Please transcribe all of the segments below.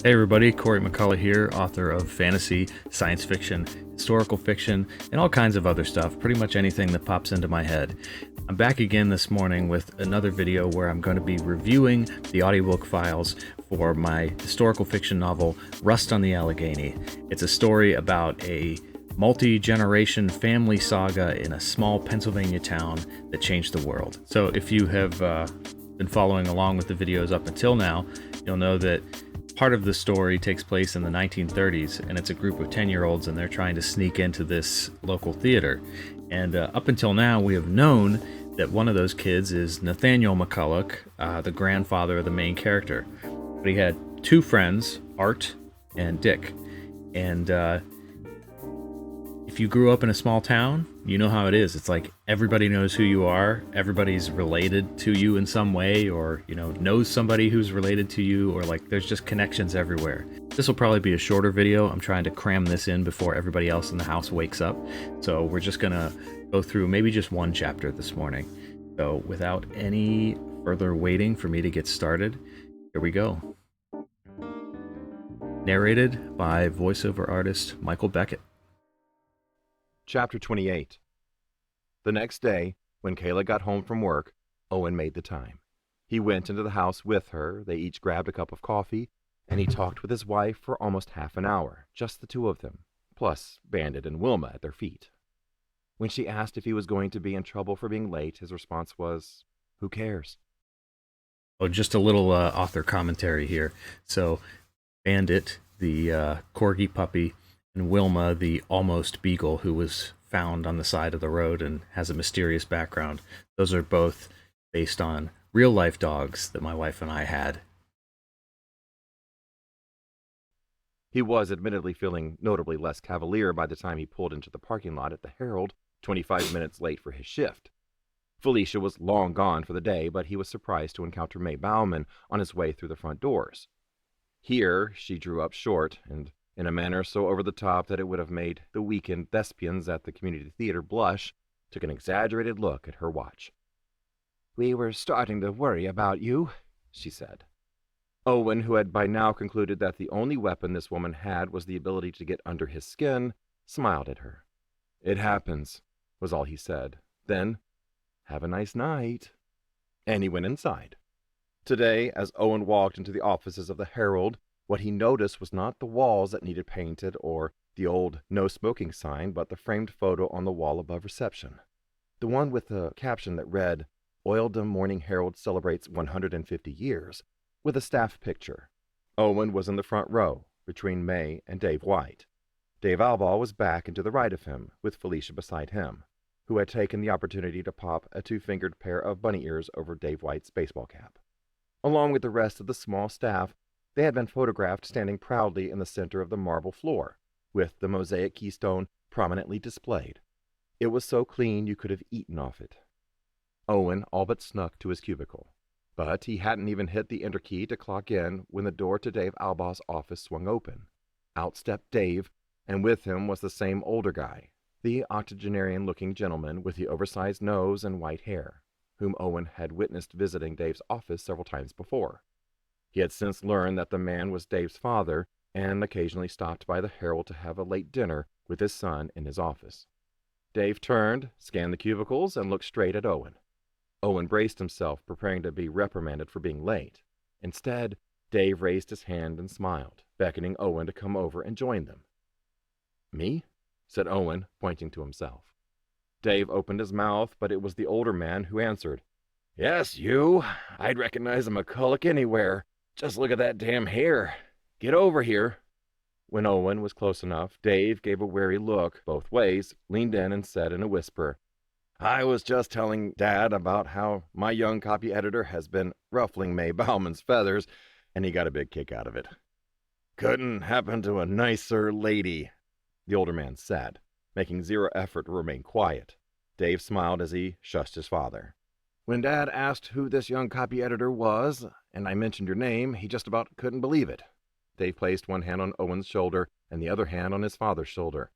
Hey everybody, Corey McCullough here, author of fantasy, science fiction, historical fiction, and all kinds of other stuff, pretty much anything that pops into my head. I'm back again this morning with another video where I'm going to be reviewing the audiobook files for my historical fiction novel, Rust on the Allegheny. It's a story about a multi-generation family saga in a small Pennsylvania town that changed the world. So if you have been following along with the videos up until now, you'll know that part of the story takes place in the 1930s, and it's a group of 10-year-olds, and they're trying to sneak into this local theater. And up until now, we have known that one of those kids is Nathaniel McCullough, the grandfather of the main character. But he had two friends, Art and Dick. And if you grew up in a small town, you know how it is. It's like everybody knows who you are. Everybody's related to you in some way, or, knows somebody who's related to you, or like there's just connections everywhere. This will probably be a shorter video. I'm trying to cram this in before everybody else in the house wakes up. So we're just gonna go through maybe just one chapter this morning. So without any further waiting for me to get started, here we go. Narrated by voiceover artist Michael Beckett. Chapter 28. The next day, when Kayla got home from work, Owen made the time. He went into the house with her, they each grabbed a cup of coffee, and he talked with his wife for almost half an hour, just the two of them, plus Bandit and Wilma at their feet. When she asked if he was going to be in trouble for being late, his response was, "Who cares?" Oh, just a little author commentary here. So, Bandit, the corgi puppy, and Wilma, the almost beagle who was found on the side of the road and has a mysterious background. Those are both based on real-life dogs that my wife and I had. He was admittedly feeling notably less cavalier by the time he pulled into the parking lot at the Herald, 25 minutes late for his shift. Felicia was long gone for the day, but he was surprised to encounter May Bauman on his way through the front doors. Here, she drew up short, and in a manner so over the top that it would have made the weekend thespians at the community theater blush, took an exaggerated look at her watch. "We were starting to worry about you," she said. Owen, who had by now concluded that the only weapon this woman had was the ability to get under his skin, smiled at her. "It happens," was all he said. Then, "Have a nice night." And he went inside. Today, as Owen walked into the offices of the Herald, what he noticed was not the walls that needed painted or the old no smoking sign, but the framed photo on the wall above reception. The one with the caption that read, "Oildom Morning Herald celebrates 150 years, with a staff picture. Owen was in the front row, between May and Dave White. Dave Albaugh was back and to the right of him, with Felicia beside him, who had taken the opportunity to pop a two-fingered pair of bunny ears over Dave White's baseball cap. Along with the rest of the small staff, they had been photographed standing proudly in the center of the marble floor, with the mosaic keystone prominently displayed. It was so clean you could have eaten off it. Owen all but snuck to his cubicle, but he hadn't even hit the enter key to clock in when the door to Dave Albaugh's office swung open. Out stepped Dave, and with him was the same older guy, the octogenarian-looking gentleman with the oversized nose and white hair, whom Owen had witnessed visiting Dave's office several times before. He had since learned that the man was Dave's father and occasionally stopped by the Herald to have a late dinner with his son in his office. Dave turned, scanned the cubicles, and looked straight at Owen. Owen braced himself, preparing to be reprimanded for being late. Instead, Dave raised his hand and smiled, beckoning Owen to come over and join them. "Me?" said Owen, pointing to himself. Dave opened his mouth, but it was the older man who answered. "Yes, you. I'd recognize a McCullough anywhere. Just look at that damn hair. Get over here." When Owen was close enough, Dave gave a wary look both ways, leaned in, and said in a whisper, "I was just telling Dad about how my young copy editor has been ruffling May Bauman's feathers, and he got a big kick out of it." "Couldn't happen to a nicer lady," the older man said, making zero effort to remain quiet. Dave smiled as he shushed his father. "When Dad asked who this young copy editor was, and I mentioned your name, he just about couldn't believe it." Dave placed one hand on Owen's shoulder and the other hand on his father's shoulder.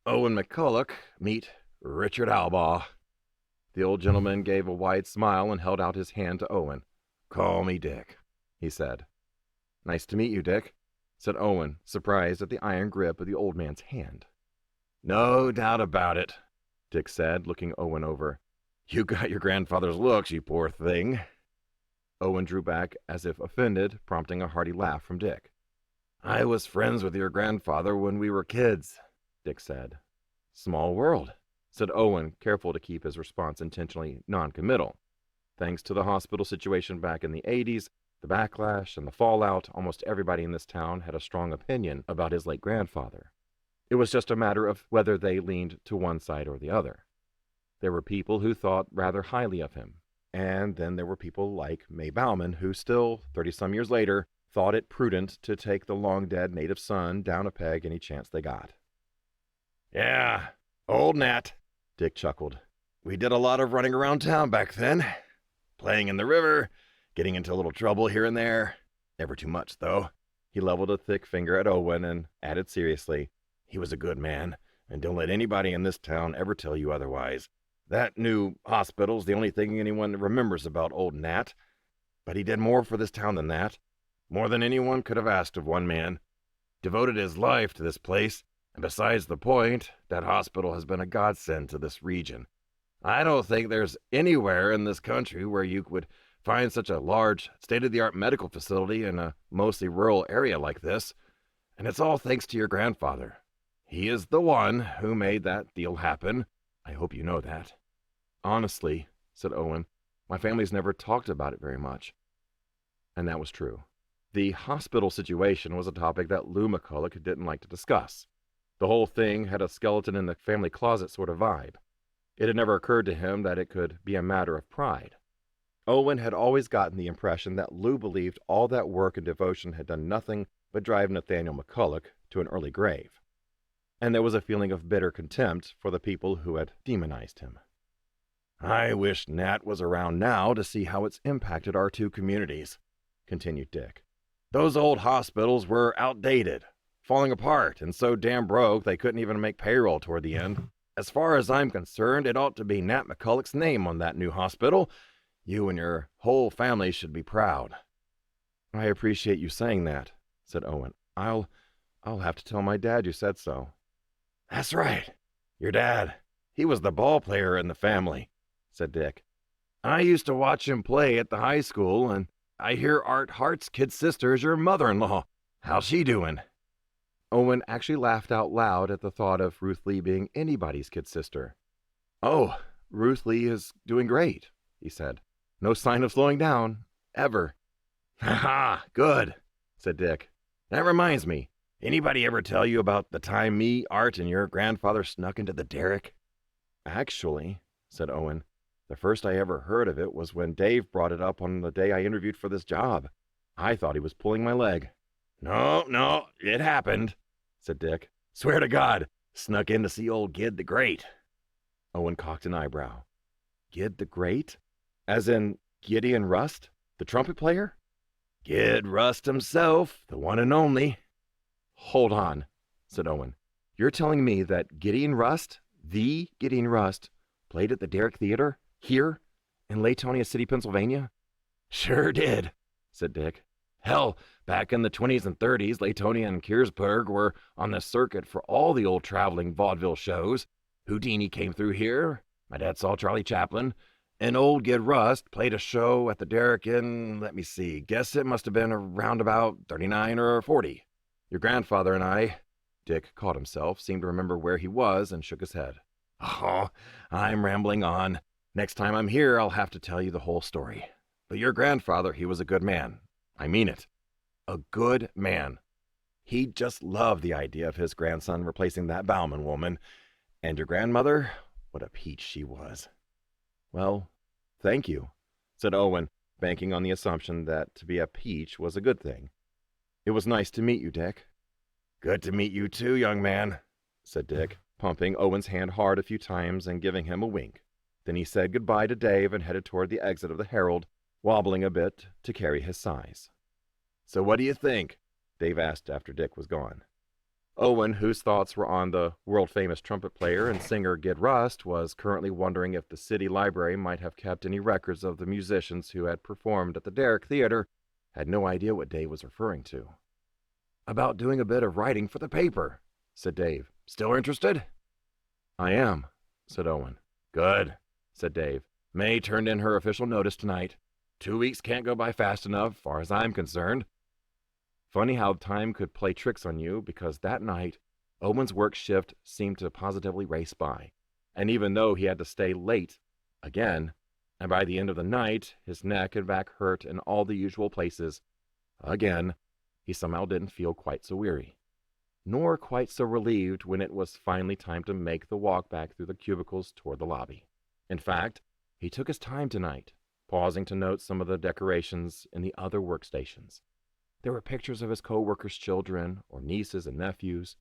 "Owen McCullough, meet Richard Albaugh." The old gentleman gave a wide smile and held out his hand to Owen. "Call me Dick," he said. "Nice to meet you, Dick." said Owen, surprised at the iron grip of the old man's hand. No doubt about it, Dick said, looking Owen over. You got your grandfather's looks, you poor thing. Owen drew back as if offended, prompting a hearty laugh from Dick. I was friends with your grandfather when we were kids, Dick said. Small world, said Owen, careful to keep his response intentionally non-committal. Thanks to the hospital situation back in the 80s, the backlash and the fallout, almost everybody in this town had a strong opinion about his late grandfather. It was just a matter of whether they leaned to one side or the other. There were people who thought rather highly of him, and then there were people like May Bauman who still, 30-some years later, thought it prudent to take the long-dead native son down a peg any chance they got. Yeah, old Nat, Dick chuckled. We did a lot of running around town back then. Playing in the river, getting into a little trouble here and there. Never too much, though. He leveled a thick finger at Owen and added seriously, He was a good man, and don't let anybody in this town ever tell you otherwise. That new hospital's the only thing anyone remembers about old Nat. But he did more for this town than that. More than anyone could have asked of one man. Devoted his life to this place, and besides the point, that hospital has been a godsend to this region. I don't think there's anywhere in this country where you would find such a large, state-of-the-art medical facility in a mostly rural area like this. And it's all thanks to your grandfather. He is the one who made that deal happen. I hope you know that. Honestly, said Owen, my family's never talked about it very much. And that was true. The hospital situation was a topic that Lou McCullough didn't like to discuss. The whole thing had a skeleton in the family closet sort of vibe. It had never occurred to him that it could be a matter of pride. Owen had always gotten the impression that Lou believed all that work and devotion had done nothing but drive Nathaniel McCullough to an early grave. And there was a feeling of bitter contempt for the people who had demonized him. I wish Nat was around now to see how it's impacted our two communities, continued Dick. Those old hospitals were outdated, falling apart, and so damn broke they couldn't even make payroll toward the end. As far as I'm concerned, it ought to be Nat McCullough's name on that new hospital. You and your whole family should be proud. I appreciate you saying that, said Owen. I'll have to tell my dad you said so. That's right. Your dad. He was the ball player in the family, said Dick. I used to watch him play at the high school, and I hear Art Hart's kid sister is your mother-in-law. How's she doing? Owen actually laughed out loud at the thought of Ruth Lee being anybody's kid sister. Oh, Ruth Lee is doing great, he said. No sign of slowing down, ever. Ha ha, good, said Dick. That reminds me, anybody ever tell you about the time me, Art, and your grandfather snuck into the derrick? Actually, said Owen, the first I ever heard of it was when Dave brought it up on the day I interviewed for this job. I thought he was pulling my leg. No, it happened, said Dick. Swear to God, snuck in to see old Gid the Great. Owen cocked an eyebrow. Gid the Great? As in Gideon Rust, the trumpet player? Gid Rust himself, the one and only. Hold on, said Owen. You're telling me that Gideon Rust, the Gideon Rust, played at the Derrick Theater, here, in Laytonia City, Pennsylvania? Sure did, said Dick. Hell, back in the 20s and 30s, Laytonia and Kearsburg were on the circuit for all the old traveling vaudeville shows. Houdini came through here. My dad saw Charlie Chaplin. And old Gid Rust played a show at the Derrick in, let me see, guess it must have been around about 39 or 40. Your grandfather and I, Dick caught himself, seemed to remember where he was and shook his head. Oh, I'm rambling on. Next time I'm here, I'll have to tell you the whole story. But your grandfather, he was a good man. I mean it. A good man. He just loved the idea of his grandson replacing that Bauman woman. And your grandmother, what a peach she was. Well, thank you, said Owen, banking on the assumption that to be a peach was a good thing. It was nice to meet you, Dick. Good to meet you too, young man, said Dick, pumping Owen's hand hard a few times and giving him a wink. Then he said goodbye to Dave and headed toward the exit of the Herald, wobbling a bit to carry his size. So what do you think? Dave asked after Dick was gone. Owen, whose thoughts were on the world-famous trumpet player and singer Gid Rust, was currently wondering if the city library might have kept any records of the musicians who had performed at the Derrick Theater, had no idea what Dave was referring to. About doing a bit of writing for the paper, said Dave. Still interested? I am, said Owen. Good, said Dave. May turned in her official notice tonight. 2 weeks can't go by fast enough, far as I'm concerned. Funny how time could play tricks on you, because that night, Owen's work shift seemed to positively race by. And even though he had to stay late again, and by the end of the night, his neck and back hurt in all the usual places, again, he somehow didn't feel quite so weary, nor quite so relieved when it was finally time to make the walk back through the cubicles toward the lobby. In fact, he took his time tonight, pausing to note some of the decorations in the other workstations. There were pictures of his co-workers' children, or nieces and nephews.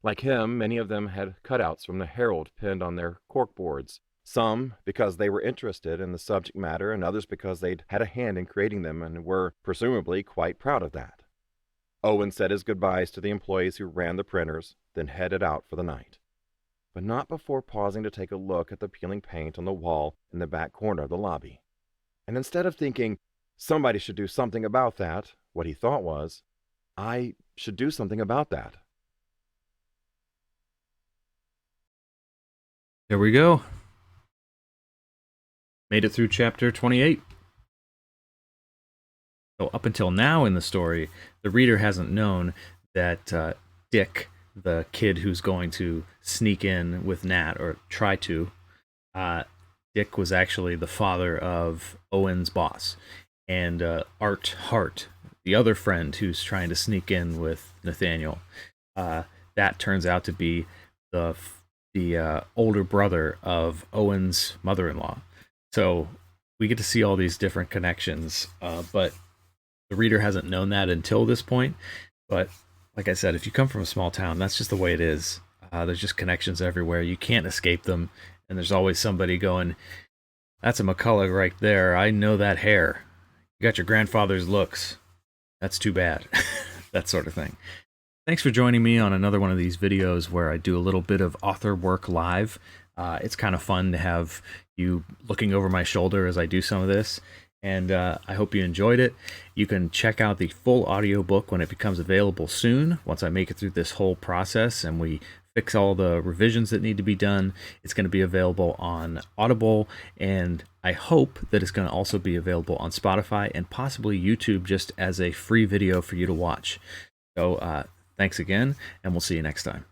Like him, many of them had cutouts from the Herald pinned on their corkboards, some because they were interested in the subject matter, and others because they'd had a hand in creating them and were, presumably, quite proud of that. Owen said his goodbyes to the employees who ran the printers, then headed out for the night, but not before pausing to take a look at the peeling paint on the wall in the back corner of the lobby. And instead of thinking, somebody should do something about that, what he thought was, I should do something about that. There we go. Made it through chapter 28. So up until now in the story, the reader hasn't known that Dick, the kid who's going to sneak in with Nat, or try to, Dick was actually the father of Owen's boss. And Art Hart, the other friend who's trying to sneak in with Nathaniel, that turns out to be the older brother of Owen's mother-in-law. So we get to see all these different connections, but the reader hasn't known that until this point. But like I said, if you come from a small town, that's just the way it is. There's just connections everywhere. You can't escape them. And there's always somebody going, that's a McCullough right there. I know that hair. You got your grandfather's looks. That's too bad. That sort of thing. Thanks for joining me on another one of these videos where I do a little bit of author work live. It's kind of fun to have you looking over my shoulder as I do some of this. And I hope you enjoyed it. You can check out the full audiobook when it becomes available soon, once I make it through this whole process and we fix all the revisions that need to be done. It's going to be available on Audible, and I hope that it's going to also be available on Spotify and possibly YouTube just as a free video for you to watch. So thanks again, and we'll see you next time.